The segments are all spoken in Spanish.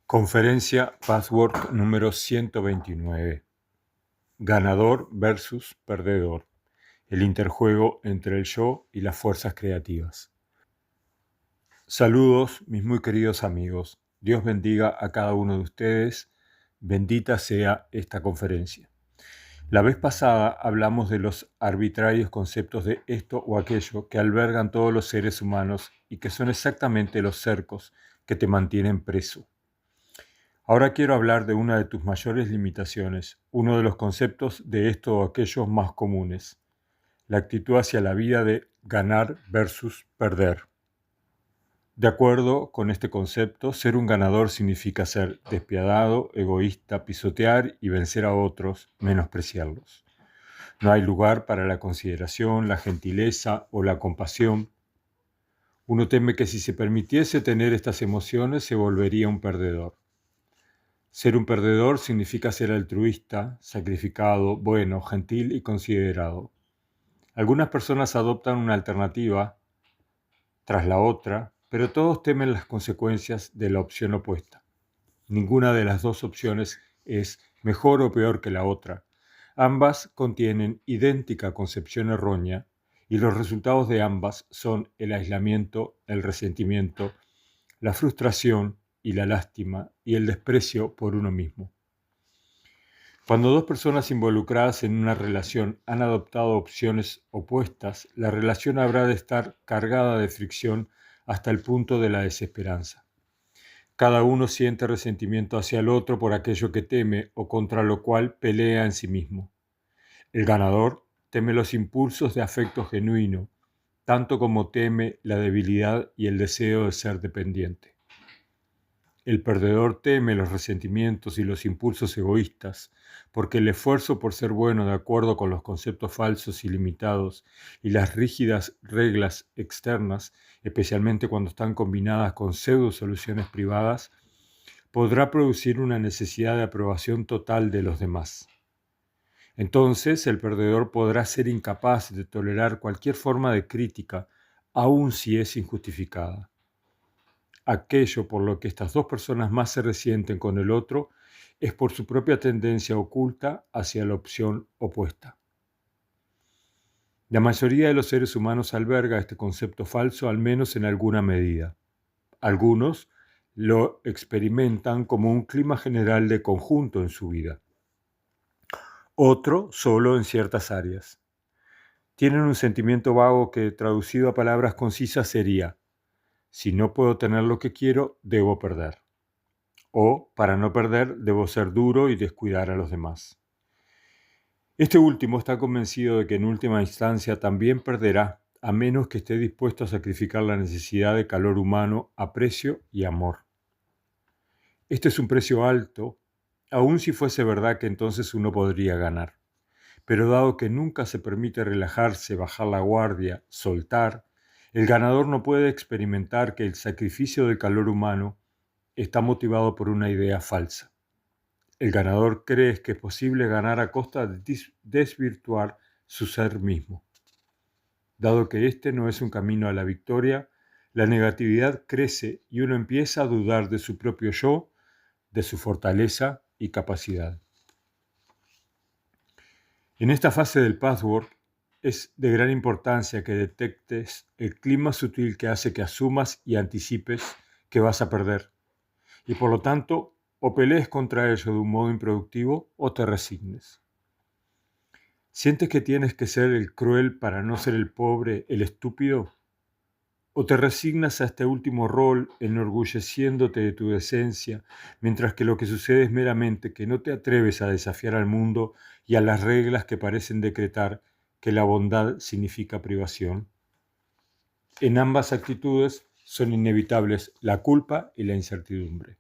Conferencia Pathwork número 129. Ganador versus perdedor. El interjuego entre el yo y las fuerzas creativas. Saludos, mis muy queridos amigos. Dios bendiga a cada uno de ustedes. Bendita sea esta conferencia. La vez pasada hablamos de los arbitrarios conceptos de esto o aquello que albergan todos los seres humanos y que son exactamente los cercos que te mantienen preso. Ahora quiero hablar de una de tus mayores limitaciones, uno de los conceptos de esto o aquellos más comunes, la actitud hacia la vida de ganar versus perder. De acuerdo con este concepto, ser un ganador significa ser despiadado, egoísta, pisotear y vencer a otros, menospreciarlos. No hay lugar para la consideración, la gentileza o la compasión. Uno teme que si se permitiese tener estas emociones se volvería un perdedor. Ser un perdedor significa ser altruista, sacrificado, bueno, gentil y considerado. Algunas personas adoptan una alternativa tras la otra, pero todos temen las consecuencias de la opción opuesta. Ninguna de las dos opciones es mejor o peor que la otra. Ambas contienen idéntica concepción errónea y los resultados de ambas son el aislamiento, el resentimiento, la frustración y la lástima y el desprecio por uno mismo. Cuando dos personas involucradas en una relación han adoptado opciones opuestas, la relación habrá de estar cargada de fricción hasta el punto de la desesperanza. Cada uno siente resentimiento hacia el otro por aquello que teme o contra lo cual pelea en sí mismo. El ganador teme los impulsos de afecto genuino, tanto como teme la debilidad y el deseo de ser dependiente. El perdedor teme los resentimientos y los impulsos egoístas, porque el esfuerzo por ser bueno de acuerdo con los conceptos falsos y limitados y las rígidas reglas externas, especialmente cuando están combinadas con pseudo soluciones privadas, podrá producir una necesidad de aprobación total de los demás. Entonces, el perdedor podrá ser incapaz de tolerar cualquier forma de crítica, aun si es injustificada. Aquello por lo que estas dos personas más se resienten con el otro es por su propia tendencia oculta hacia la opción opuesta. La mayoría de los seres humanos alberga este concepto falso, al menos en alguna medida. Algunos lo experimentan como un clima general de conjunto en su vida. Otro solo en ciertas áreas. Tienen un sentimiento vago que, traducido a palabras concisas, sería: si no puedo tener lo que quiero, debo perder. O, para no perder, debo ser duro y descuidar a los demás. Este último está convencido de que en última instancia también perderá, a menos que esté dispuesto a sacrificar la necesidad de calor humano, aprecio y amor. Este es un precio alto, aun si fuese verdad que entonces uno podría ganar. Pero dado que nunca se permite relajarse, bajar la guardia, soltar, el ganador no puede experimentar que el sacrificio del calor humano está motivado por una idea falsa. El ganador cree que es posible ganar a costa de desvirtuar su ser mismo. Dado que este no es un camino a la victoria, la negatividad crece y uno empieza a dudar de su propio yo, de su fortaleza y capacidad. En esta fase del Pathwork es de gran importancia que detectes el clima sutil que hace que asumas y anticipes que vas a perder, y por lo tanto o pelees contra ello de un modo improductivo o te resignes. ¿Sientes que tienes que ser el cruel para no ser el pobre, el estúpido? ¿O te resignas a este último rol enorgulleciéndote de tu decencia, mientras que lo que sucede es meramente que no te atreves a desafiar al mundo y a las reglas que parecen decretar que la bondad significa privación? En ambas actitudes son inevitables la culpa y la incertidumbre.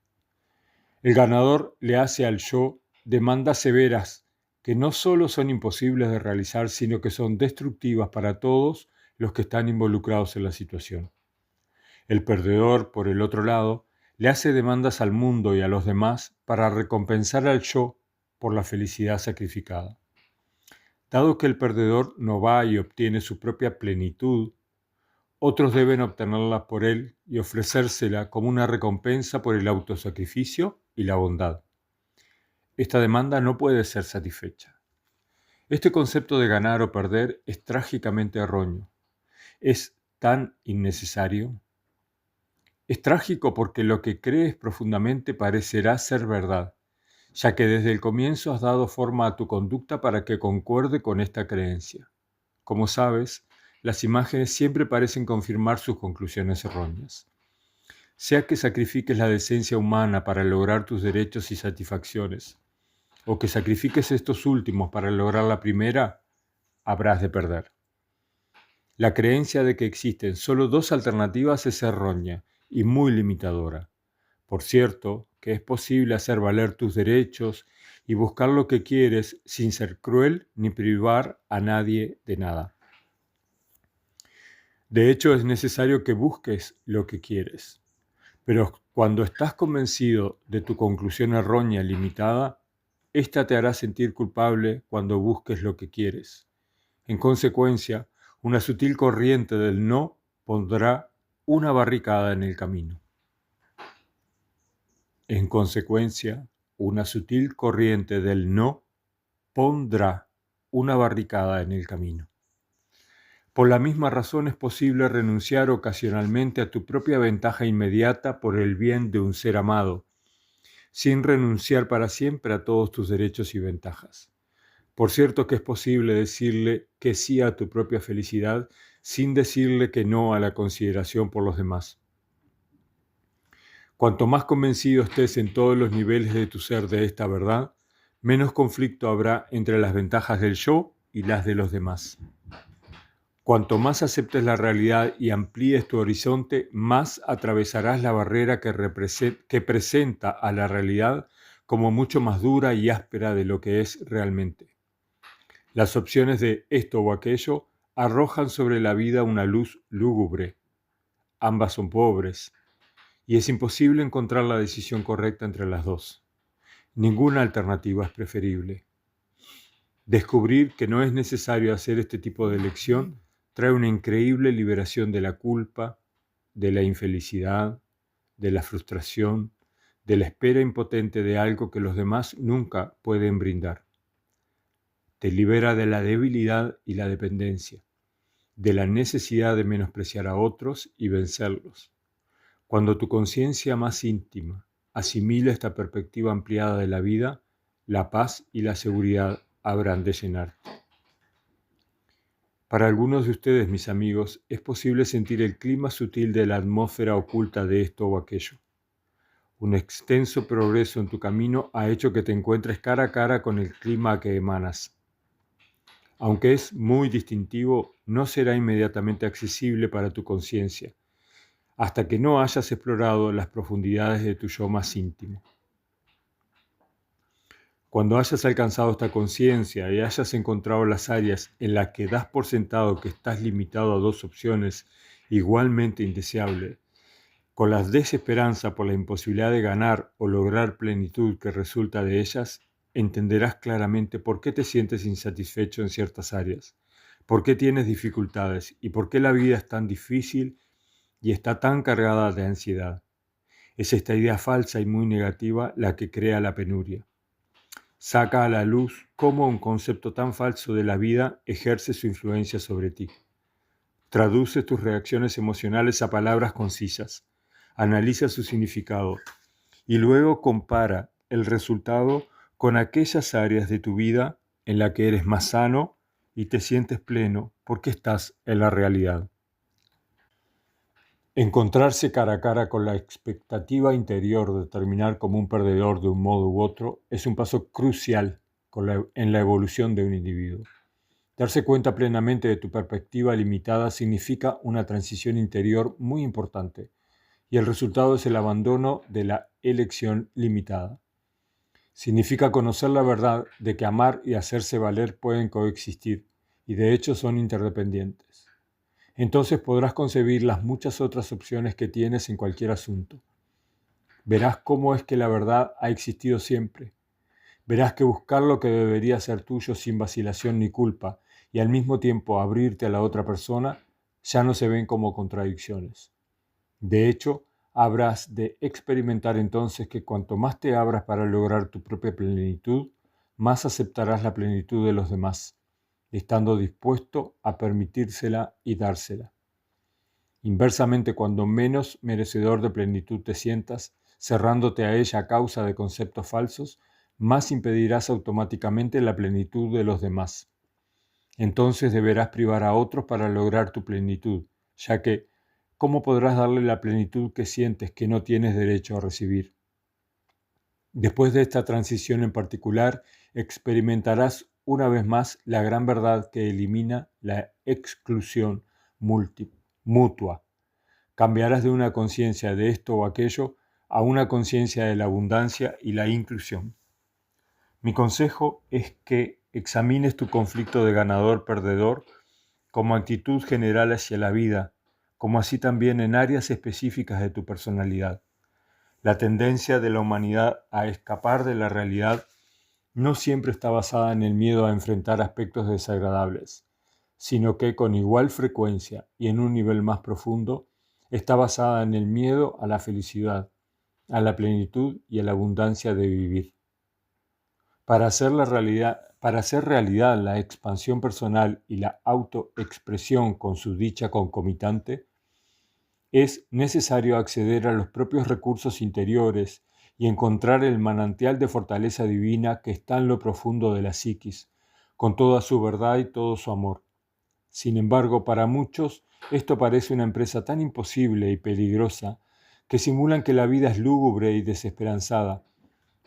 El ganador le hace al yo demandas severas que no solo son imposibles de realizar, sino que son destructivas para todos los que están involucrados en la situación. El perdedor, por el otro lado, le hace demandas al mundo y a los demás para recompensar al yo por la felicidad sacrificada. Dado que el perdedor no va y obtiene su propia plenitud, Otros deben obtenerla por él y ofrecérsela como una recompensa por el autosacrificio y la bondad. Esta demanda no puede ser satisfecha. Este concepto de ganar o perder es trágicamente erróneo. Es tan innecesario. Es trágico porque lo que crees profundamente parecerá ser verdad, ya que desde el comienzo has dado forma a tu conducta para que concuerde con esta creencia. Como sabes, las imágenes siempre parecen confirmar sus conclusiones erróneas. Sea que sacrifiques la decencia humana para lograr tus derechos y satisfacciones, o que sacrifiques estos últimos para lograr la primera, habrás de perder. La creencia de que existen solo dos alternativas es errónea y muy limitadora. Por cierto, que es posible hacer valer tus derechos y buscar lo que quieres sin ser cruel ni privar a nadie de nada. De hecho, es necesario que busques lo que quieres. Pero cuando estás convencido de tu conclusión errónea limitada, esta te hará sentir culpable cuando busques lo que quieres. En consecuencia, una sutil corriente del no pondrá una barricada en el camino. En consecuencia, una sutil corriente del no pondrá una barricada en el camino. Por la misma razón es posible renunciar ocasionalmente a tu propia ventaja inmediata por el bien de un ser amado, sin renunciar para siempre a todos tus derechos y ventajas. Por cierto que es posible decirle que sí a tu propia felicidad sin decirle que no a la consideración por los demás. Cuanto más convencido estés en todos los niveles de tu ser de esta verdad, menos conflicto habrá entre las ventajas del yo y las de los demás. Cuanto más aceptes la realidad y amplíes tu horizonte, más atravesarás la barrera que presenta a la realidad como mucho más dura y áspera de lo que es realmente. Las opciones de esto o aquello arrojan sobre la vida una luz lúgubre. Ambas son pobres, y es imposible encontrar la decisión correcta entre las dos. Ninguna alternativa es preferible. Descubrir que no es necesario hacer este tipo de elección trae una increíble liberación de la culpa, de la infelicidad, de la frustración, de la espera impotente de algo que los demás nunca pueden brindar. Te libera de la debilidad y la dependencia, de la necesidad de menospreciar a otros y vencerlos. Cuando tu conciencia más íntima asimila esta perspectiva ampliada de la vida, la paz y la seguridad habrán de llenarte. Para algunos de ustedes, mis amigos, es posible sentir el clima sutil de la atmósfera oculta de esto o aquello. Un extenso progreso en tu camino ha hecho que te encuentres cara a cara con el clima a que emanas. Aunque es muy distintivo, no será inmediatamente accesible para tu conciencia, hasta que no hayas explorado las profundidades de tu yo más íntimo. Cuando hayas alcanzado esta conciencia y hayas encontrado las áreas en las que das por sentado que estás limitado a dos opciones igualmente indeseables, con la desesperanza por la imposibilidad de ganar o lograr plenitud que resulta de ellas, entenderás claramente por qué te sientes insatisfecho en ciertas áreas, por qué tienes dificultades y por qué la vida es tan difícil y está tan cargada de ansiedad. Es esta idea falsa y muy negativa la que crea la penuria. Saca a la luz cómo un concepto tan falso de la vida ejerce su influencia sobre ti. Traduce tus reacciones emocionales a palabras concisas. Analiza su significado y luego compara el resultado con aquellas áreas de tu vida en las que eres más sano y te sientes pleno porque estás en la realidad. Encontrarse cara a cara con la expectativa interior de terminar como un perdedor de un modo u otro es un paso crucial en la evolución de un individuo. Darse cuenta plenamente de tu perspectiva limitada significa una transición interior muy importante y el resultado es el abandono de la elección limitada. Significa conocer la verdad de que amar y hacerse valer pueden coexistir y de hecho son interdependientes. Entonces podrás concebir las muchas otras opciones que tienes en cualquier asunto. Verás cómo es que la verdad ha existido siempre. Verás que buscar lo que debería ser tuyo sin vacilación ni culpa y al mismo tiempo abrirte a la otra persona ya no se ven como contradicciones. De hecho, habrás de experimentar entonces que cuanto más te abras para lograr tu propia plenitud, más aceptarás la plenitud de los demás, estando dispuesto a permitírsela y dársela. Inversamente, cuando menos merecedor de plenitud te sientas, cerrándote a ella a causa de conceptos falsos, más impedirás automáticamente la plenitud de los demás. Entonces deberás privar a otros para lograr tu plenitud, ya que, ¿cómo podrás darle la plenitud que sientes que no tienes derecho a recibir? Después de esta transición en particular, experimentarás una vez más la gran verdad que elimina la exclusión mutua. Cambiarás de una conciencia de esto o aquello a una conciencia de la abundancia y la inclusión. Mi consejo es que examines tu conflicto de ganador-perdedor como actitud general hacia la vida, como así también en áreas específicas de tu personalidad. La tendencia de la humanidad a escapar de la realidad no siempre está basada en el miedo a enfrentar aspectos desagradables, sino que con igual frecuencia y en un nivel más profundo, está basada en el miedo a la felicidad, a la plenitud y a la abundancia de vivir. Para hacer realidad la expansión personal y la autoexpresión con su dicha concomitante, es necesario acceder a los propios recursos interiores y encontrar el manantial de fortaleza divina que está en lo profundo de la psiquis, con toda su verdad y todo su amor. Sin embargo, para muchos esto parece una empresa tan imposible y peligrosa que simulan que la vida es lúgubre y desesperanzada,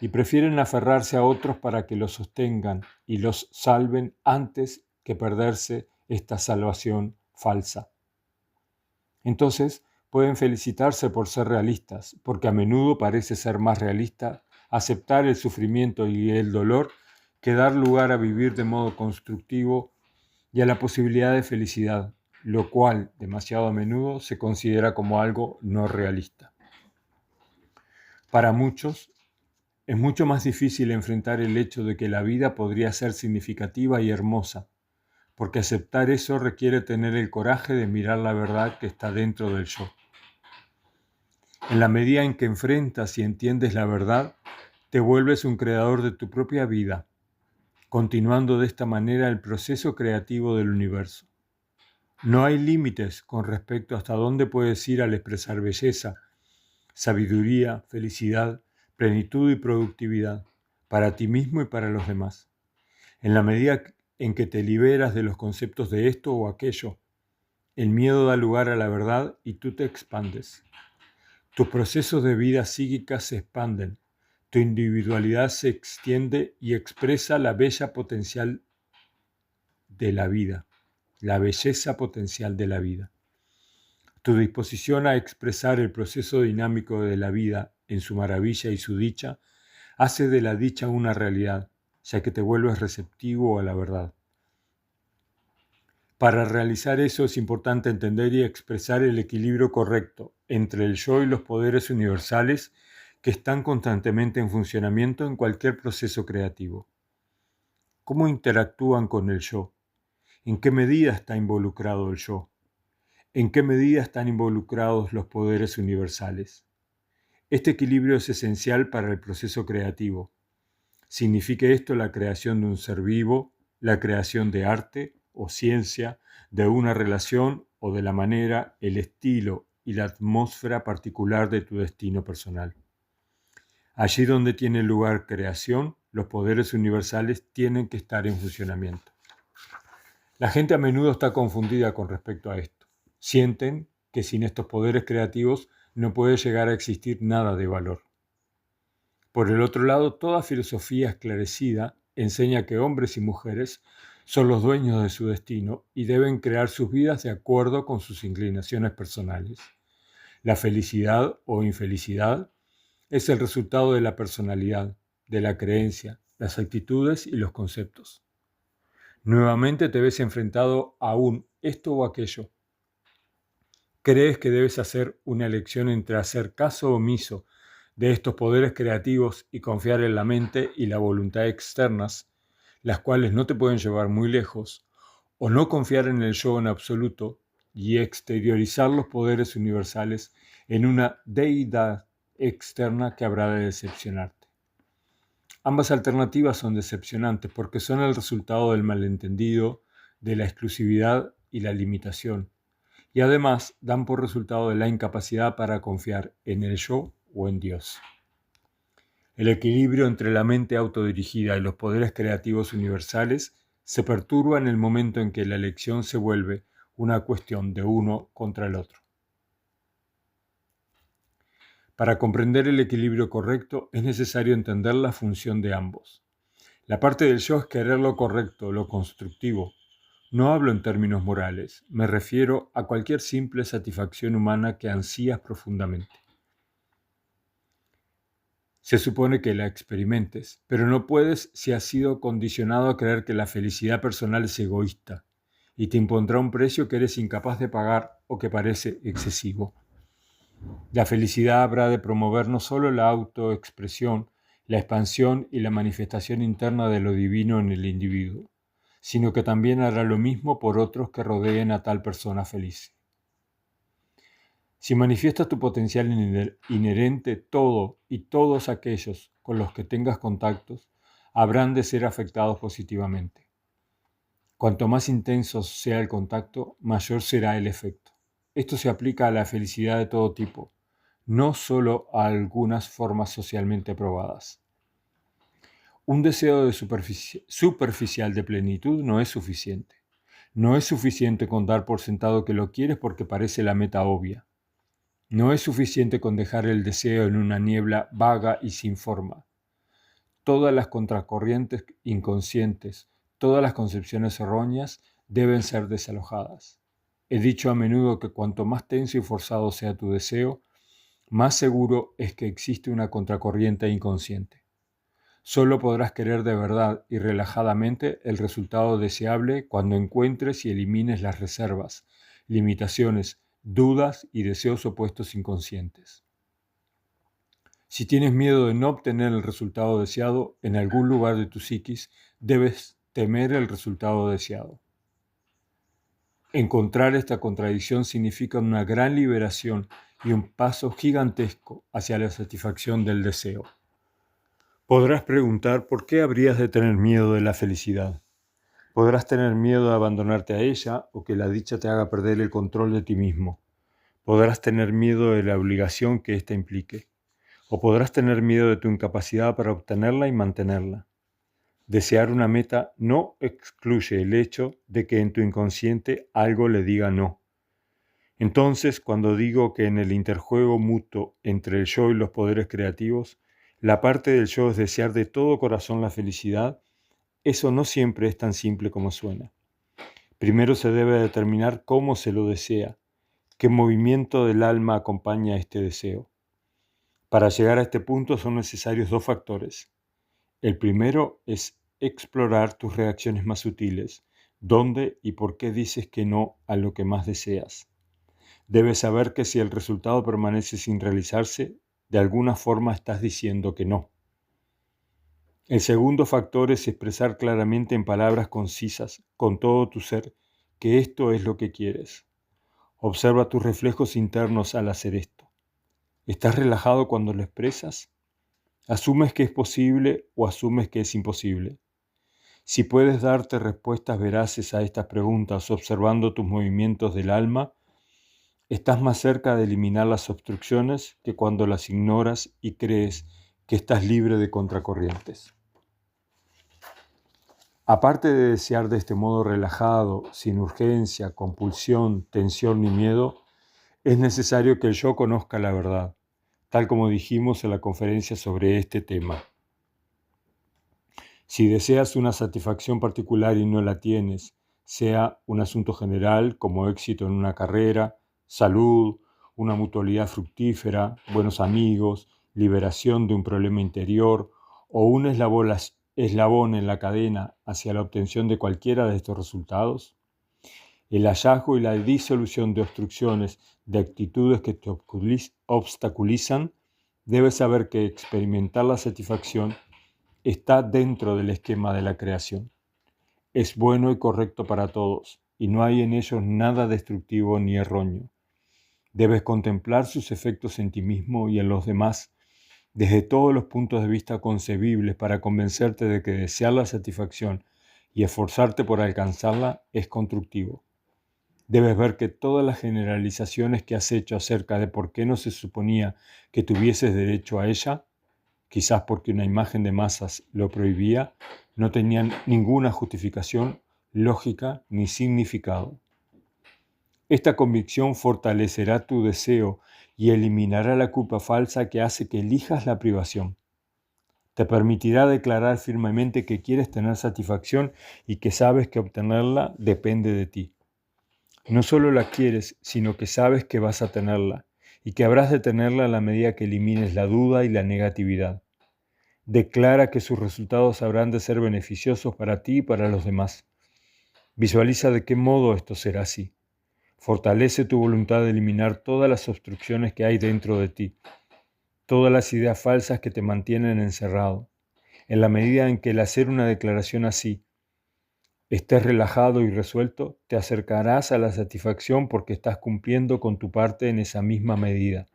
y prefieren aferrarse a otros para que los sostengan y los salven antes que perderse esta salvación falsa. Entonces, pueden felicitarse por ser realistas, porque a menudo parece ser más realista aceptar el sufrimiento y el dolor que dar lugar a vivir de modo constructivo y a la posibilidad de felicidad, lo cual demasiado a menudo se considera como algo no realista. Para muchos, es mucho más difícil enfrentar el hecho de que la vida podría ser significativa y hermosa, porque aceptar eso requiere tener el coraje de mirar la verdad que está dentro del yo. En la medida en que enfrentas y entiendes la verdad, te vuelves un creador de tu propia vida, continuando de esta manera el proceso creativo del universo. No hay límites con respecto hasta dónde puedes ir al expresar belleza, sabiduría, felicidad, plenitud y productividad, para ti mismo y para los demás. En la medida en que te liberas de los conceptos de esto o aquello, el miedo da lugar a la verdad y tú te expandes. Tus procesos de vida psíquica se expanden, tu individualidad se extiende y expresa la bella potencial de la vida, la belleza potencial de la vida. Tu disposición a expresar el proceso dinámico de la vida en su maravilla y su dicha hace de la dicha una realidad, ya que te vuelves receptivo a la verdad. Para realizar eso es importante entender y expresar el equilibrio correcto entre el yo y los poderes universales que están constantemente en funcionamiento en cualquier proceso creativo. ¿Cómo interactúan con el yo? ¿En qué medida está involucrado el yo? ¿En qué medida están involucrados los poderes universales? Este equilibrio es esencial para el proceso creativo. Signifique esto la creación de un ser vivo, la creación de arte o ciencia, de una relación o de la manera, el estilo y la atmósfera particular de tu destino personal. Allí donde tiene lugar creación, los poderes universales tienen que estar en funcionamiento. La gente a menudo está confundida con respecto a esto. Sienten que sin estos poderes creativos no puede llegar a existir nada de valor. Por el otro lado, toda filosofía esclarecida enseña que hombres y mujeres son los dueños de su destino y deben crear sus vidas de acuerdo con sus inclinaciones personales. La felicidad o infelicidad es el resultado de la personalidad, de la creencia, las actitudes y los conceptos. Nuevamente te ves enfrentado a un esto o aquello. Crees que debes hacer una elección entre hacer caso omiso de estos poderes creativos y confiar en la mente y la voluntad externas, las cuales no te pueden llevar muy lejos, o no confiar en el yo en absoluto y exteriorizar los poderes universales en una deidad externa que habrá de decepcionarte. Ambas alternativas son decepcionantes porque son el resultado del malentendido, de la exclusividad y la limitación, y además dan por resultado de la incapacidad para confiar en el yo o en Dios. El equilibrio entre la mente autodirigida y los poderes creativos universales se perturba en el momento en que la elección se vuelve una cuestión de uno contra el otro. Para comprender el equilibrio correcto es necesario entender la función de ambos. La parte del yo es querer lo correcto, lo constructivo. No hablo en términos morales, me refiero a cualquier simple satisfacción humana que ansías profundamente. Se supone que la experimentes, pero no puedes si has sido condicionado a creer que la felicidad personal es egoísta y te impondrá un precio que eres incapaz de pagar o que parece excesivo. La felicidad habrá de promover no solo la autoexpresión, la expansión y la manifestación interna de lo divino en el individuo, sino que también hará lo mismo por otros que rodeen a tal persona feliz. Si manifiestas tu potencial inherente, todo y todos aquellos con los que tengas contactos habrán de ser afectados positivamente. Cuanto más intenso sea el contacto, mayor será el efecto. Esto se aplica a la felicidad de todo tipo, no solo a algunas formas socialmente aprobadas. Un deseo superficial de plenitud no es suficiente. No es suficiente con dar por sentado que lo quieres porque parece la meta obvia. No es suficiente con dejar el deseo en una niebla vaga y sin forma. Todas las contracorrientes inconscientes, todas las concepciones erróneas deben ser desalojadas. He dicho a menudo que cuanto más tenso y forzado sea tu deseo, más seguro es que existe una contracorriente inconsciente. Solo podrás querer de verdad y relajadamente el resultado deseable cuando encuentres y elimines las reservas, limitaciones, dudas y deseos opuestos inconscientes. Si tienes miedo de no obtener el resultado deseado, en algún lugar de tu psiquis debes temer el resultado deseado. Encontrar esta contradicción significa una gran liberación y un paso gigantesco hacia la satisfacción del deseo. Podrás preguntar por qué habrías de tener miedo de la felicidad. Podrás tener miedo de abandonarte a ella o que la dicha te haga perder el control de ti mismo. Podrás tener miedo de la obligación que ésta implique. O podrás tener miedo de tu incapacidad para obtenerla y mantenerla. Desear una meta no excluye el hecho de que en tu inconsciente algo le diga no. Entonces, cuando digo que en el interjuego mutuo entre el yo y los poderes creativos, la parte del yo es desear de todo corazón la felicidad, eso no siempre es tan simple como suena. Primero se debe determinar cómo se lo desea, qué movimiento del alma acompaña este deseo. Para llegar a este punto son necesarios dos factores. El primero es explorar tus reacciones más sutiles, dónde y por qué dices que no a lo que más deseas. Debes saber que si el resultado permanece sin realizarse, de alguna forma estás diciendo que no. El segundo factor es expresar claramente en palabras concisas, con todo tu ser, que esto es lo que quieres. Observa tus reflejos internos al hacer esto. ¿Estás relajado cuando lo expresas? ¿Asumes que es posible o asumes que es imposible? Si puedes darte respuestas veraces a estas preguntas observando tus movimientos del alma, estás más cerca de eliminar las obstrucciones que cuando las ignoras y crees que estás libre de contracorrientes. Aparte de desear de este modo relajado, sin urgencia, compulsión, tensión ni miedo, es necesario que el yo conozca la verdad, tal como dijimos en la conferencia sobre este tema. Si deseas una satisfacción particular y no la tienes, sea un asunto general como éxito en una carrera, salud, una mutualidad fructífera, buenos amigos, liberación de un problema interior o un eslabón en la cadena hacia la obtención de cualquiera de estos resultados, el hallazgo y la disolución de obstrucciones de actitudes que te obstaculizan, debes saber que experimentar la satisfacción está dentro del esquema de la creación. Es bueno y correcto para todos, y no hay en ellos nada destructivo ni erróneo. Debes contemplar sus efectos en ti mismo y en los demás desde todos los puntos de vista concebibles para convencerte de que desear la satisfacción y esforzarte por alcanzarla es constructivo. Debes ver que todas las generalizaciones que has hecho acerca de por qué no se suponía que tuvieses derecho a ella, quizás porque una imagen de masas lo prohibía, no tenían ninguna justificación lógica ni significado. Esta convicción fortalecerá tu deseo y eliminará la culpa falsa que hace que elijas la privación. Te permitirá declarar firmemente que quieres tener satisfacción y que sabes que obtenerla depende de ti. No solo la quieres, sino que sabes que vas a tenerla y que habrás de tenerla a la medida que elimines la duda y la negatividad. Declara que sus resultados habrán de ser beneficiosos para ti y para los demás. Visualiza de qué modo esto será así. Fortalece tu voluntad de eliminar todas las obstrucciones que hay dentro de ti, todas las ideas falsas que te mantienen encerrado. En la medida en que el hacer una declaración así estés relajado y resuelto, te acercarás a la satisfacción porque estás cumpliendo con tu parte en esa misma medida.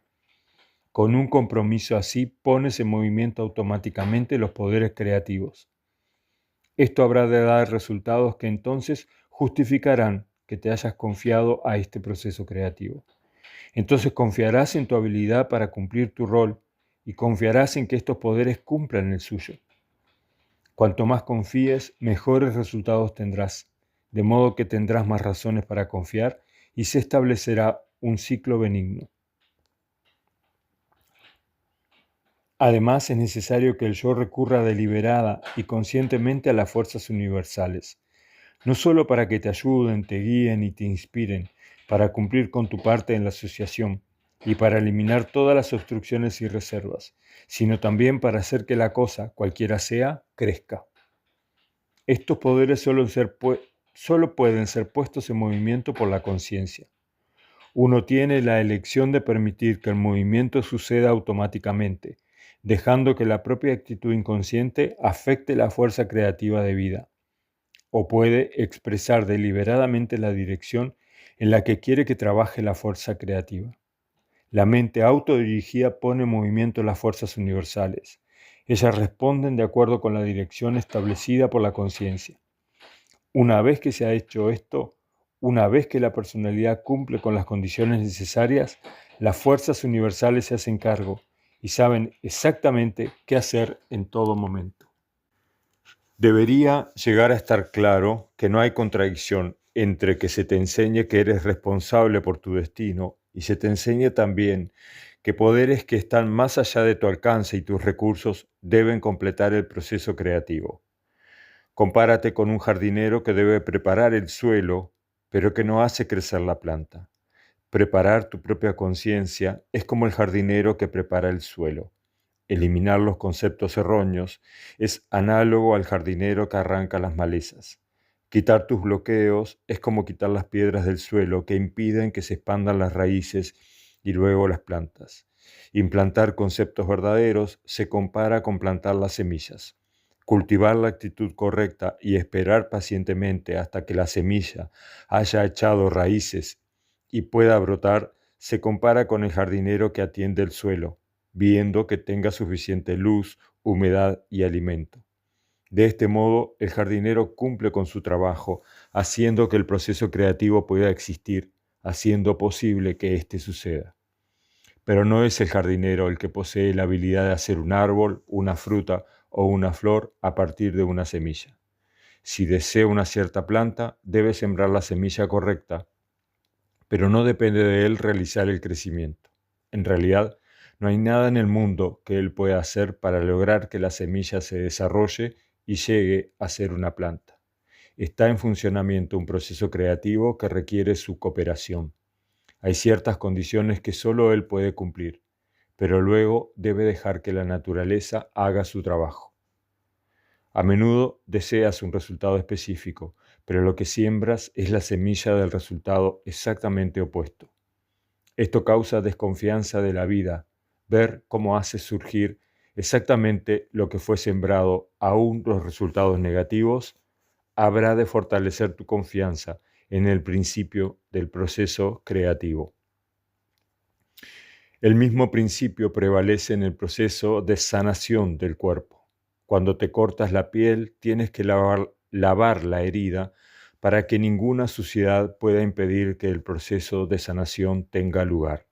Con un compromiso así, pones en movimiento automáticamente los poderes creativos. Esto habrá de dar resultados que entonces justificarán que te hayas confiado a este proceso creativo. Entonces confiarás en tu habilidad para cumplir tu rol y confiarás en que estos poderes cumplan el suyo. Cuanto más confíes, mejores resultados tendrás, de modo que tendrás más razones para confiar y se establecerá un ciclo benigno. Además, es necesario que el yo recurra deliberada y conscientemente a las fuerzas universales, no solo para que te ayuden, te guíen y te inspiren, para cumplir con tu parte en la asociación y para eliminar todas las obstrucciones y reservas, sino también para hacer que la cosa, cualquiera sea, crezca. Estos poderes solo pueden ser puestos en movimiento por la conciencia. Uno tiene la elección de permitir que el movimiento suceda automáticamente, dejando que la propia actitud inconsciente afecte la fuerza creativa de vida, o puede expresar deliberadamente la dirección en la que quiere que trabaje la fuerza creativa. La mente autodirigida pone en movimiento las fuerzas universales. Ellas responden de acuerdo con la dirección establecida por la conciencia. Una vez que se ha hecho esto, una vez que la personalidad cumple con las condiciones necesarias, las fuerzas universales se hacen cargo y saben exactamente qué hacer en todo momento. Debería llegar a estar claro que no hay contradicción entre que se te enseñe que eres responsable por tu destino y se te enseñe también que poderes que están más allá de tu alcance y tus recursos deben completar el proceso creativo. Compárate con un jardinero que debe preparar el suelo, pero que no hace crecer la planta. Preparar tu propia conciencia es como el jardinero que prepara el suelo. Eliminar los conceptos erróneos es análogo al jardinero que arranca las malezas. Quitar tus bloqueos es como quitar las piedras del suelo que impiden que se expandan las raíces y luego las plantas. Implantar conceptos verdaderos se compara con plantar las semillas. Cultivar la actitud correcta y esperar pacientemente hasta que la semilla haya echado raíces y pueda brotar se compara con el jardinero que atiende el suelo, viendo que tenga suficiente luz, humedad y alimento. De este modo, el jardinero cumple con su trabajo, haciendo que el proceso creativo pueda existir, haciendo posible que éste suceda. Pero no es el jardinero el que posee la habilidad de hacer un árbol, una fruta o una flor a partir de una semilla. Si desea una cierta planta, debe sembrar la semilla correcta, pero no depende de él realizar el crecimiento. En realidad, no hay nada en el mundo que él pueda hacer para lograr que la semilla se desarrolle y llegue a ser una planta. Está en funcionamiento un proceso creativo que requiere su cooperación. Hay ciertas condiciones que solo él puede cumplir, pero luego debe dejar que la naturaleza haga su trabajo. A menudo deseas un resultado específico, pero lo que siembras es la semilla del resultado exactamente opuesto. Esto causa desconfianza de la vida, ver cómo hace surgir exactamente lo que fue sembrado, aún los resultados negativos, habrá de fortalecer tu confianza en el principio del proceso creativo. El mismo principio prevalece en el proceso de sanación del cuerpo. Cuando te cortas la piel, tienes que lavar la herida para que ninguna suciedad pueda impedir que el proceso de sanación tenga lugar.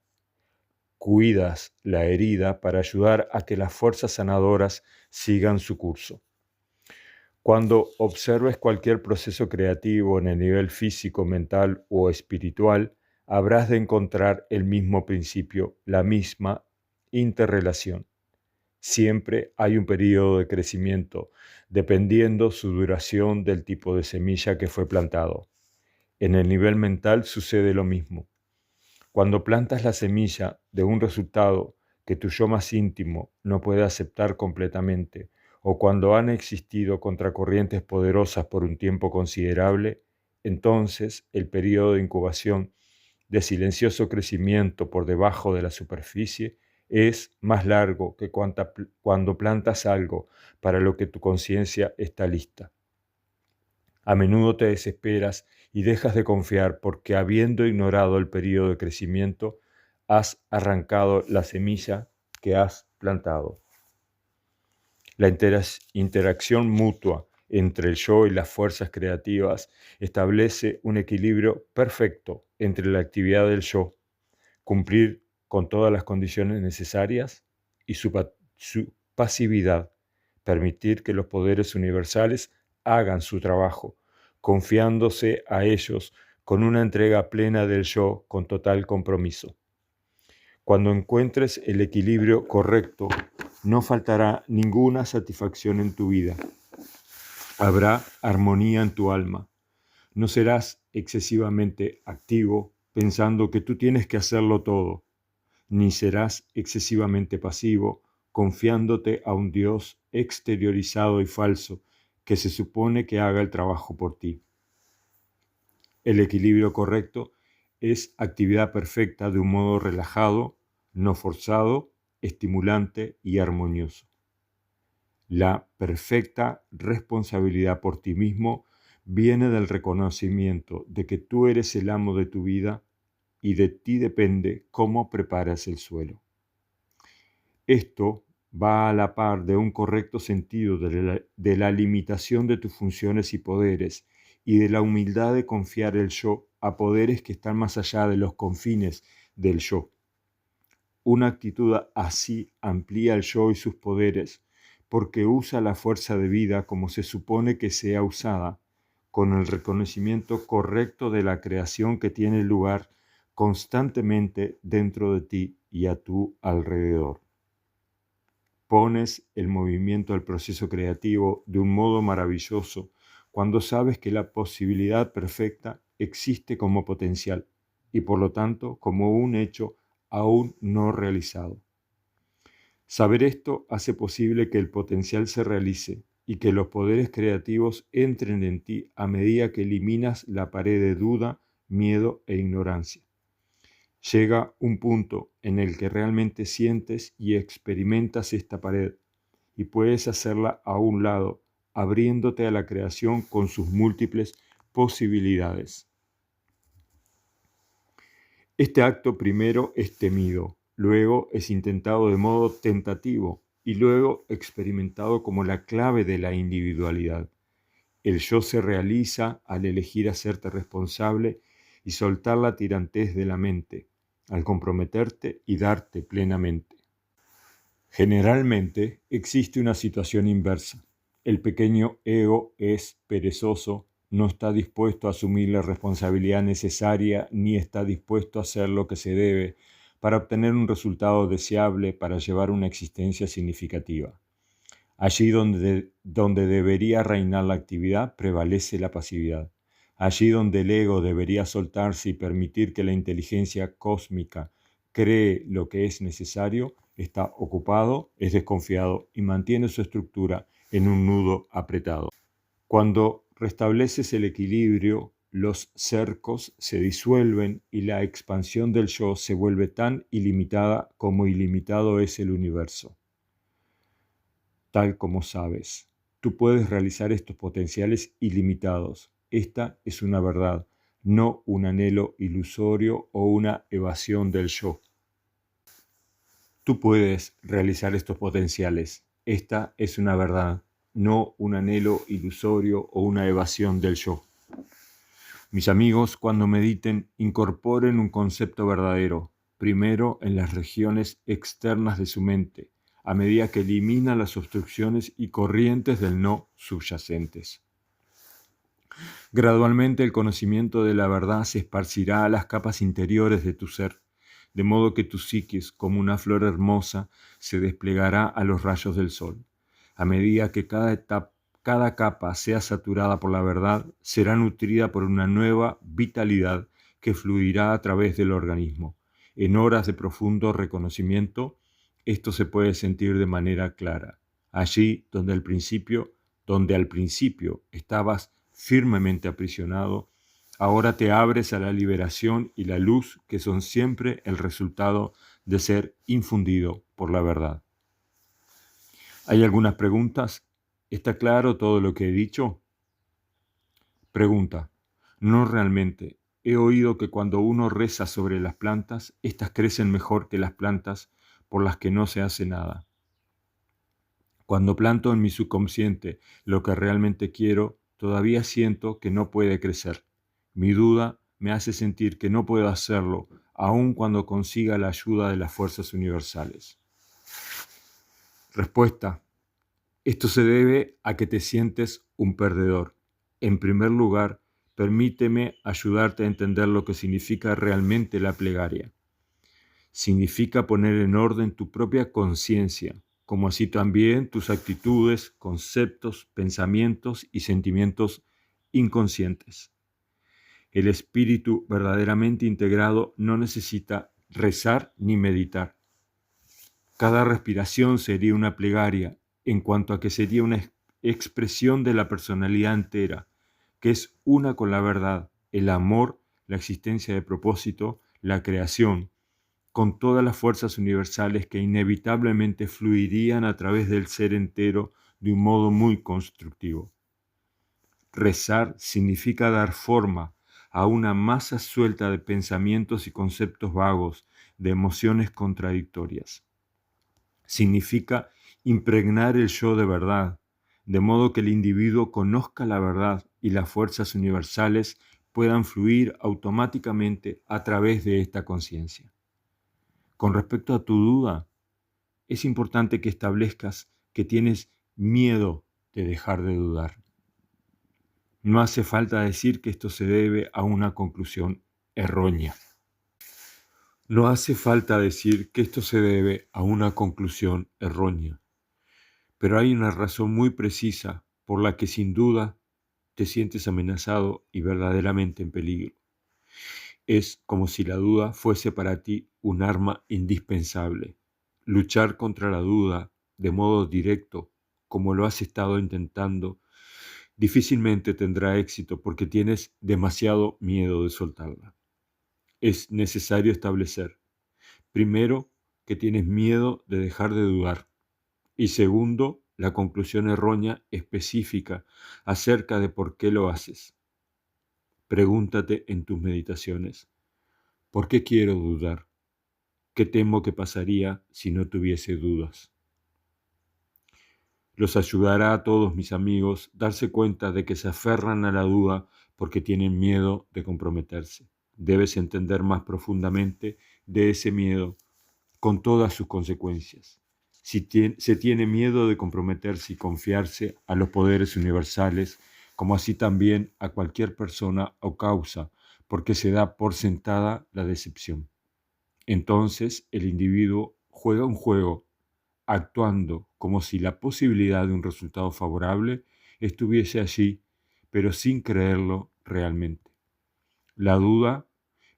Cuidas la herida para ayudar a que las fuerzas sanadoras sigan su curso. Cuando observes cualquier proceso creativo en el nivel físico, mental o espiritual, habrás de encontrar el mismo principio, la misma interrelación. Siempre hay un periodo de crecimiento, dependiendo su duración del tipo de semilla que fue plantado. En el nivel mental sucede lo mismo. Cuando plantas la semilla de un resultado que tu yo más íntimo no puede aceptar completamente, o cuando han existido contracorrientes poderosas por un tiempo considerable, entonces el periodo de incubación de silencioso crecimiento por debajo de la superficie es más largo que cuando plantas algo para lo que tu conciencia está lista. A menudo te desesperas y dejas de confiar porque, habiendo ignorado el periodo de crecimiento, has arrancado la semilla que has plantado. La interacción mutua entre el yo y las fuerzas creativas establece un equilibrio perfecto entre la actividad del yo, cumplir con todas las condiciones necesarias, y su pasividad, permitir que los poderes universales hagan su trabajo, confiándose a ellos con una entrega plena del yo con total compromiso. Cuando encuentres el equilibrio correcto, no faltará ninguna satisfacción en tu vida. Habrá armonía en tu alma. No serás excesivamente activo pensando que tú tienes que hacerlo todo, ni serás excesivamente pasivo confiándote a un Dios exteriorizado y falso que se supone que haga el trabajo por ti. El equilibrio correcto es actividad perfecta de un modo relajado, no forzado, estimulante y armonioso. La perfecta responsabilidad por ti mismo viene del reconocimiento de que tú eres el amo de tu vida y de ti depende cómo preparas el suelo. Esto va a la par de un correcto sentido de la limitación de tus funciones y poderes y de la humildad de confiar el yo a poderes que están más allá de los confines del yo. Una actitud así amplía el yo y sus poderes porque usa la fuerza de vida como se supone que sea usada, con el reconocimiento correcto de la creación que tiene lugar constantemente dentro de ti y a tu alrededor. Pones el movimiento al proceso creativo de un modo maravilloso cuando sabes que la posibilidad perfecta existe como potencial y por lo tanto como un hecho aún no realizado. Saber esto hace posible que el potencial se realice y que los poderes creativos entren en ti a medida que eliminas la pared de duda, miedo e ignorancia. Llega un punto en el que realmente sientes y experimentas esta pared y puedes hacerla a un lado, abriéndote a la creación con sus múltiples posibilidades. Este acto primero es temido, luego es intentado de modo tentativo y luego experimentado como la clave de la individualidad. El yo se realiza al elegir hacerte responsable y soltar la tirantez de la mente, al comprometerte y darte plenamente. Generalmente existe una situación inversa. El pequeño ego es perezoso, no está dispuesto a asumir la responsabilidad necesaria ni está dispuesto a hacer lo que se debe para obtener un resultado deseable, para llevar una existencia significativa. Allí donde debería reinar la actividad, prevalece la pasividad. Allí donde el ego debería soltarse y permitir que la inteligencia cósmica cree lo que es necesario, está ocupado, es desconfiado y mantiene su estructura en un nudo apretado. Cuando restableces el equilibrio, los cercos se disuelven y la expansión del yo se vuelve tan ilimitada como ilimitado es el universo. Tal como sabes, tú puedes realizar estos potenciales ilimitados. Esta es una verdad. no un anhelo ilusorio o una evasión del yo. Tú puedes realizar estos potenciales. Esta es una verdad, no un anhelo ilusorio o una evasión del yo. Mis amigos, cuando mediten, incorporen un concepto verdadero, primero en las regiones externas de su mente, a medida que elimina las obstrucciones y corrientes del no subyacentes. Gradualmente el conocimiento de la verdad se esparcirá a las capas interiores de tu ser, de modo que tu psiquis, como una flor hermosa, se desplegará a los rayos del sol. A medida que cada capa sea saturada por la verdad, será nutrida por una nueva vitalidad que fluirá a través del organismo. En horas de profundo reconocimiento, esto se puede sentir de manera clara. Allí donde al principio estabas firmemente aprisionado, ahora te abres a la liberación y la luz que son siempre el resultado de ser infundido por la verdad. ¿Hay algunas preguntas? ¿Está claro todo lo que he dicho? Pregunta. No realmente. He oído que cuando uno reza sobre las plantas, éstas crecen mejor que las plantas por las que no se hace nada. Cuando planto en mi subconsciente lo que realmente quiero, todavía siento que no puede crecer. Mi duda me hace sentir que no puedo hacerlo, aun cuando consiga la ayuda de las fuerzas universales. Respuesta. Esto se debe a que te sientes un perdedor. En primer lugar, permíteme ayudarte a entender lo que significa realmente la plegaria. Significa poner en orden tu propia conciencia, como así también tus actitudes, conceptos, pensamientos y sentimientos inconscientes. El espíritu verdaderamente integrado no necesita rezar ni meditar. Cada respiración sería una plegaria, en cuanto a que sería una expresión de la personalidad entera, que es una con la verdad, el amor, la existencia de propósito, la creación, con todas las fuerzas universales que inevitablemente fluirían a través del ser entero de un modo muy constructivo. Rezar significa dar forma a una masa suelta de pensamientos y conceptos vagos, de emociones contradictorias. Significa impregnar el yo de verdad, de modo que el individuo conozca la verdad y las fuerzas universales puedan fluir automáticamente a través de esta conciencia. Con respecto a tu duda, es importante que establezcas que tienes miedo de dejar de dudar. No hace falta decir que esto se debe a una conclusión errónea. No hace falta decir que esto se debe a una conclusión errónea. Pero hay una razón muy precisa por la que sin duda te sientes amenazado y verdaderamente en peligro. Es como si la duda fuese para ti un arma indispensable. Luchar contra la duda de modo directo, como lo has estado intentando, difícilmente tendrá éxito porque tienes demasiado miedo de soltarla. Es necesario establecer, primero, que tienes miedo de dejar de dudar y segundo, la conclusión errónea específica acerca de por qué lo haces. Pregúntate en tus meditaciones, ¿por qué quiero dudar? ¿Qué temo que pasaría si no tuviese dudas? Los ayudará a todos mis amigos darse cuenta de que se aferran a la duda porque tienen miedo de comprometerse. Debes entender más profundamente de ese miedo con todas sus consecuencias. Se tiene miedo de comprometerse y confiarse a los poderes universales, como así también a cualquier persona o causa, porque se da por sentada la decepción. Entonces el individuo juega un juego, actuando como si la posibilidad de un resultado favorable estuviese allí, pero sin creerlo realmente. La duda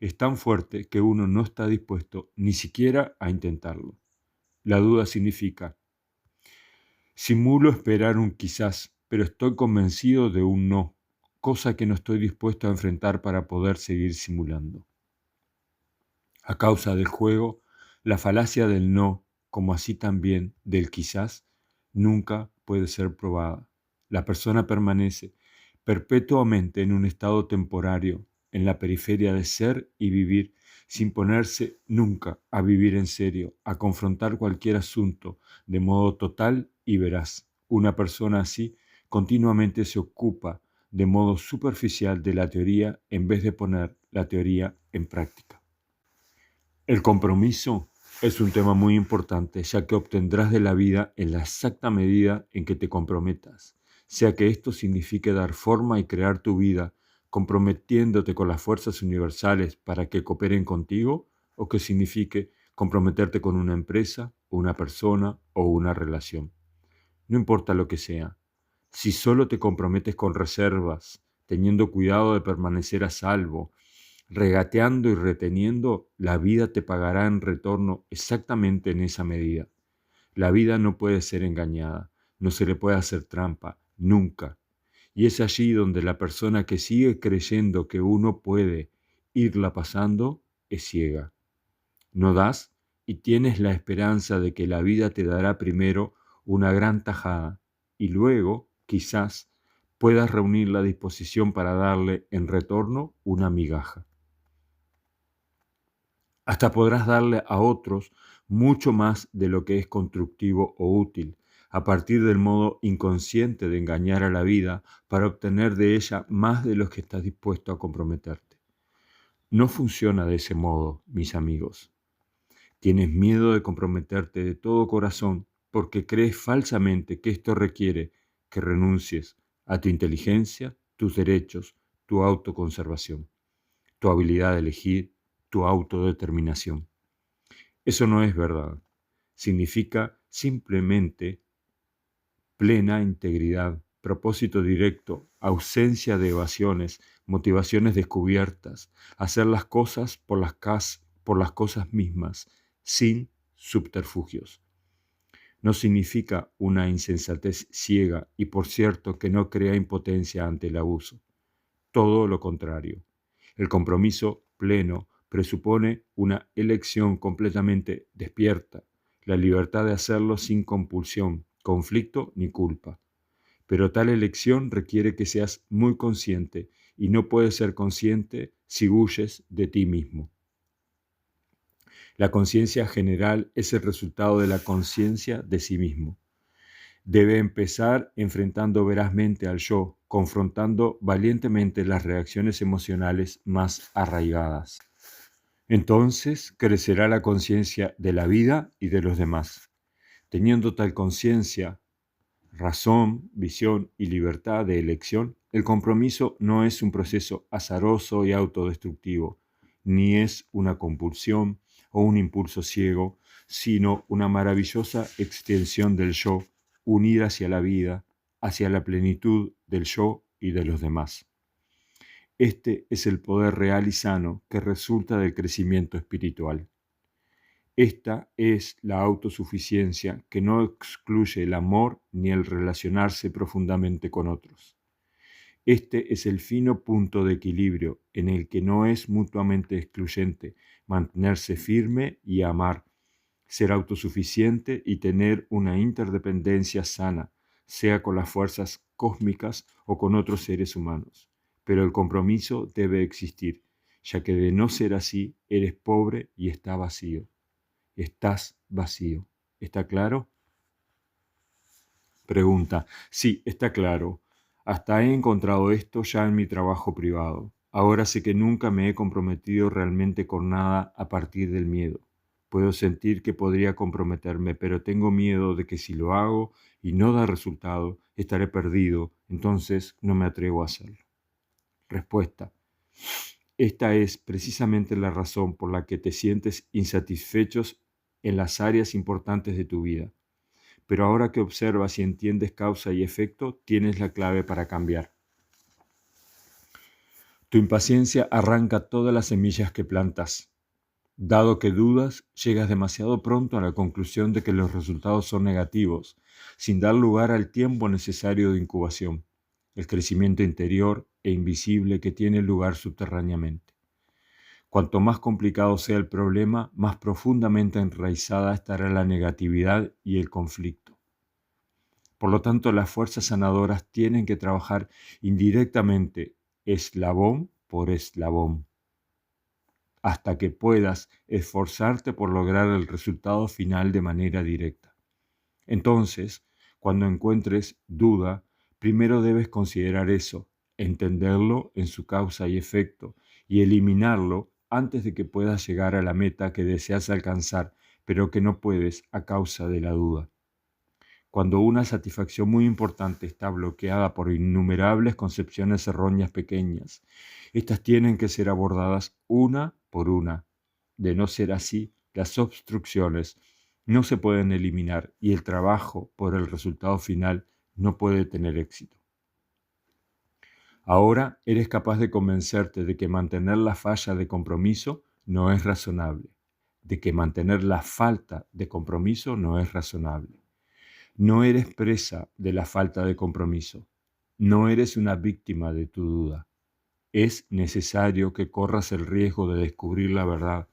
es tan fuerte que uno no está dispuesto ni siquiera a intentarlo. La duda significa, simulo esperar un quizás, pero estoy convencido de un no, cosa que no estoy dispuesto a enfrentar para poder seguir simulando. A causa del juego, la falacia del no, como así también del quizás, nunca puede ser probada. La persona permanece perpetuamente en un estado temporario en la periferia de ser y vivir, sin ponerse nunca a vivir en serio, a confrontar cualquier asunto de modo total y veraz. Una persona así continuamente se ocupa de modo superficial de la teoría en vez de poner la teoría en práctica. El compromiso es un tema muy importante, ya que obtendrás de la vida en la exacta medida en que te comprometas, sea que esto signifique dar forma y crear tu vida, comprometiéndote con las fuerzas universales para que cooperen contigo, o que signifique comprometerte con una empresa, una persona o una relación. No importa lo que sea, si solo te comprometes con reservas, teniendo cuidado de permanecer a salvo, regateando y reteniendo, la vida te pagará en retorno exactamente en esa medida. La vida no puede ser engañada, no se le puede hacer trampa, nunca. Y es allí donde la persona que sigue creyendo que uno puede irla pasando es ciega. No das y tienes la esperanza de que la vida te dará primero una gran tajada y luego, quizás, puedas reunir la disposición para darle en retorno una migaja. Hasta podrás darle a otros mucho más de lo que es constructivo o útil, a partir del modo inconsciente de engañar a la vida para obtener de ella más de lo que estás dispuesto a comprometerte. No funciona de ese modo, mis amigos. Tienes miedo de comprometerte de todo corazón porque crees falsamente que esto requiere que renuncies a tu inteligencia, tus derechos, tu autoconservación, tu habilidad de elegir, tu autodeterminación. Eso no es verdad. Significa simplemente plena integridad, propósito directo, ausencia de evasiones, motivaciones descubiertas, hacer las cosas por las cosas mismas, sin subterfugios. No significa una insensatez ciega y, por cierto, que no crea impotencia ante el abuso. Todo lo contrario. El compromiso pleno presupone una elección completamente despierta, la libertad de hacerlo sin compulsión, conflicto ni culpa. Pero tal elección requiere que seas muy consciente y no puedes ser consciente si huyes de ti mismo. La conciencia general es el resultado de la conciencia de sí mismo. Debe empezar enfrentando verazmente al yo, confrontando valientemente las reacciones emocionales más arraigadas. Entonces crecerá la conciencia de la vida y de los demás. Teniendo tal conciencia, razón, visión y libertad de elección, el compromiso no es un proceso azaroso y autodestructivo, ni es una compulsión o un impulso ciego, sino una maravillosa extensión del yo, unida hacia la vida, hacia la plenitud del yo y de los demás. Este es el poder real y sano que resulta del crecimiento espiritual. Esta es la autosuficiencia que no excluye el amor ni el relacionarse profundamente con otros. Este es el fino punto de equilibrio en el que no es mutuamente excluyente mantenerse firme y amar, ser autosuficiente y tener una interdependencia sana, sea con las fuerzas cósmicas o con otros seres humanos. Pero el compromiso debe existir, ya que de no ser así, eres pobre y está vacío. Estás vacío. ¿Está claro? Pregunta. Sí, está claro. Hasta he encontrado esto ya en mi trabajo privado. Ahora sé que nunca me he comprometido realmente con nada a partir del miedo. Puedo sentir que podría comprometerme, pero tengo miedo de que si lo hago y no da resultado, estaré perdido, entonces no me atrevo a hacerlo. Respuesta. Esta es precisamente la razón por la que te sientes insatisfechos en las áreas importantes de tu vida. Pero ahora que observas y entiendes causa y efecto, tienes la clave para cambiar. Tu impaciencia arranca todas las semillas que plantas. Dado que dudas, llegas demasiado pronto a la conclusión de que los resultados son negativos, sin dar lugar al tiempo necesario de incubación, el crecimiento interior e invisible que tiene lugar subterráneamente. Cuanto más complicado sea el problema, más profundamente enraizada estará la negatividad y el conflicto. Por lo tanto, las fuerzas sanadoras tienen que trabajar indirectamente, eslabón por eslabón, hasta que puedas esforzarte por lograr el resultado final de manera directa. Entonces, cuando encuentres duda, primero debes considerar eso, entenderlo en su causa y efecto, y eliminarlo antes de que puedas llegar a la meta que deseas alcanzar, pero que no puedes a causa de la duda. Cuando una satisfacción muy importante está bloqueada por innumerables concepciones erróneas pequeñas, estas tienen que ser abordadas una por una. De no ser así, las obstrucciones no se pueden eliminar y el trabajo por el resultado final no puede tener éxito. Ahora eres capaz de convencerte de que mantener la falla de compromiso no es razonable, de que mantener la falta de compromiso no es razonable. No eres presa de la falta de compromiso. No eres una víctima de tu duda. Es necesario que corras el riesgo de descubrir la verdad,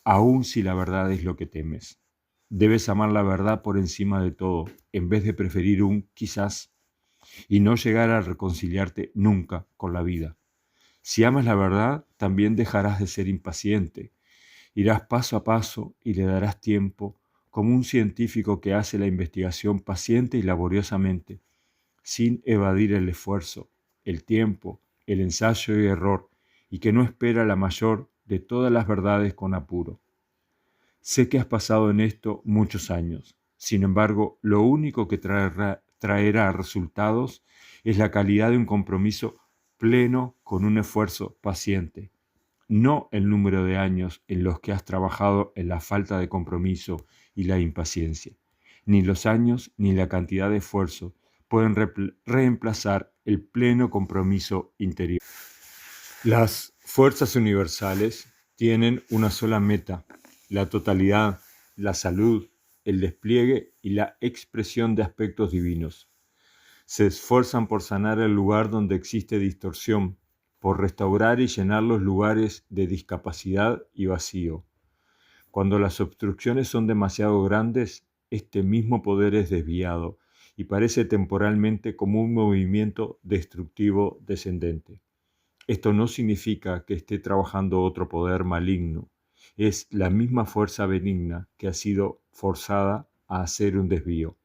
aun si la verdad es lo que temes. Debes amar la verdad por encima de todo, en vez de preferir un quizás, y no llegar a reconciliarte nunca con la vida. Si amas la verdad, también dejarás de ser impaciente. Irás paso a paso y le darás tiempo, como un científico que hace la investigación paciente y laboriosamente, sin evadir el esfuerzo, el tiempo, el ensayo y error, y que no espera la mayor de todas las verdades con apuro. Sé que has pasado en esto muchos años. Sin embargo, lo único que traerá resultados es la calidad de un compromiso pleno con un esfuerzo paciente, no el número de años en los que has trabajado en la falta de compromiso y la impaciencia. Ni los años ni la cantidad de esfuerzo pueden reemplazar el pleno compromiso interior. Las fuerzas universales tienen una sola meta: la totalidad, la salud, el despliegue y la expresión de aspectos divinos. Se esfuerzan por sanar el lugar donde existe distorsión, por restaurar y llenar los lugares de discapacidad y vacío. Cuando las obstrucciones son demasiado grandes, este mismo poder es desviado y parece temporalmente como un movimiento destructivo descendente. Esto no significa que esté trabajando otro poder maligno. Es la misma fuerza benigna que ha sido forzada a hacer un desvío.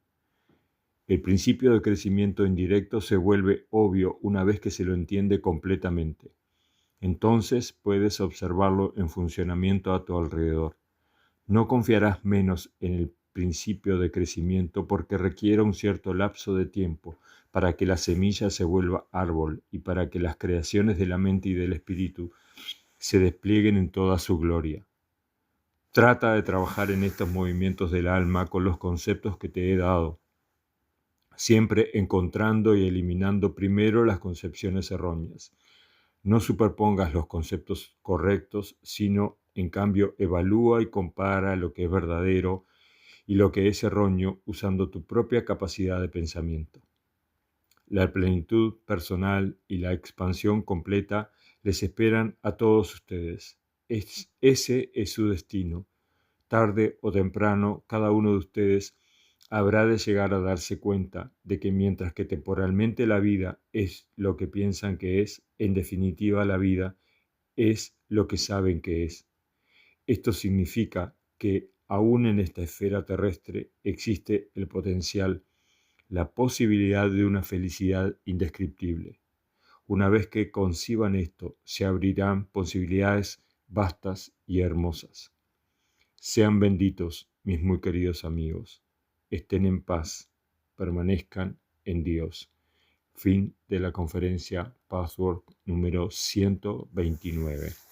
El principio de crecimiento indirecto se vuelve obvio una vez que se lo entiende completamente. Entonces puedes observarlo en funcionamiento a tu alrededor. No confiarás menos en el principio de crecimiento porque requiere un cierto lapso de tiempo para que la semilla se vuelva árbol y para que las creaciones de la mente y del espíritu se desplieguen en toda su gloria. Trata de trabajar en estos movimientos del alma con los conceptos que te he dado, siempre encontrando y eliminando primero las concepciones erróneas. No superpongas los conceptos correctos, sino en cambio evalúa y compara lo que es verdadero y lo que es erróneo usando tu propia capacidad de pensamiento. La plenitud personal y la expansión completa les esperan a todos ustedes. Ese es su destino. Tarde o temprano, cada uno de ustedes habrá de llegar a darse cuenta de que mientras que temporalmente la vida es lo que piensan que es, en definitiva la vida es lo que saben que es. Esto significa que aún en esta esfera terrestre existe el potencial, la posibilidad de una felicidad indescriptible. Una vez que conciban esto, se abrirán posibilidades vastas y hermosas. Sean benditos, mis muy queridos amigos. Estén en paz, permanezcan en Dios. Fin de la conferencia Pathwork número 129.